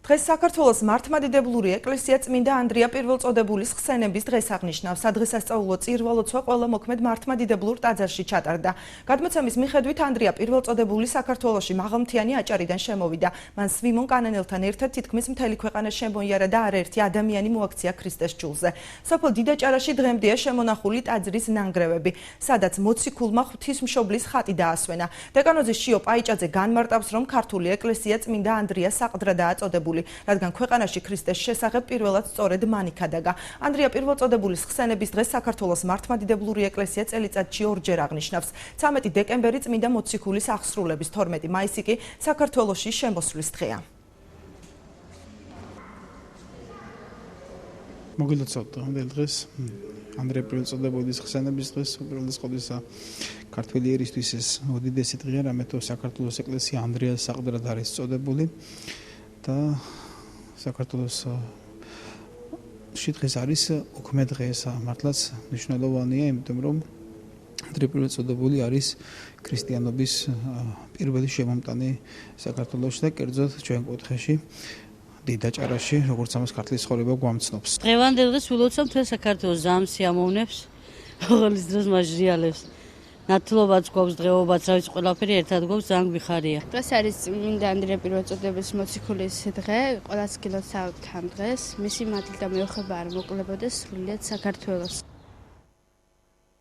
დღეს საქართველოს მართლმადიდებლური ეკლესია წმინდა ანდრია პირველწოდებულის ხსენების დღეს აღნიშნავს. სადღესასწაულო წირვალოცვა ყველა მოქმედ მართლმადიდებლურ ტაძარში ჩატარდა. გადმოცემის მიხედვით ანდრია პირველწოდებული საქართველოში მაღალმთიანი აჭარიდან შემოვიდა. მან სვიმონ კანანელთან ერთად თითქმის მთელი ქვეყანა შემოიარა და არაერთი ადამიანი მოაქცია ქრისტეს ჯულზე. სოფელ დიდაჭარაში დღემდეა შემონახული ტაძრის ნანგრევები, სადაც მოციქულმა ღვთისმშობლის ხატი დაასვენა. დეკანოზის შიო პაიჭაძე განმარტავს, რომ ქართული ეკლესია წმინდა ანდრია საყდრადაა წოდებული, რადგან ქვეყანაში ქრისტეს შესახებ პირველად სწორედ მან იქადაგა. ანდრია პირველწოდებულის ხსენების დღეს საქართველოს მართლმადიდებლური ეკლესია წელიწადში ორჯერ აღნიშნავს. 13 დეკემბერი წმინდა მოციქულის აღსრულების, 12 მაისი კი საქართველოში შემოსვლის დღეა. მოგილოცავთ ამ დღეს ანდრია პირველწოდებულის ხსენების დღეს, უპირველეს ყოვლისა ქართველი ერისთვის ეს უდიდესი დღეა, რამეთო საქართველოს ეკლესია ანდრიას საყდრად არის წოდებული და საქართველოს დღეს არის უქმე დღე, მართლაც მნიშვნელოვანია, იმიტომ რომ ანდრია პირველწოდებული არის ქრისტიანობის პირველი შემომტანი საქართველოში და კერძოდ ჩვენ კუთხეში დიდაჭარაში, როგორც ამას ქართლის ცხოვრება გვამცნობს. დღევანდელ დღეს ვილოცავ მთელ საქართველოს ზამს სიამოვნებს, ყოველის დროს მაჟრიალებს. ნათლობაც გვაქვს, დღეობაც, რა ვიცი, ყველაფერი ერთად გვაქვს, ძალიან გვიხარია. დღეს არის წმინდა ანდრია პირველწოდებულის მოციქულის დღე, ყველას გილოცავთ ამ დღეს. მისი მადლი და მეოხება არ მოკლებოდეს სრულიად საქართველოს.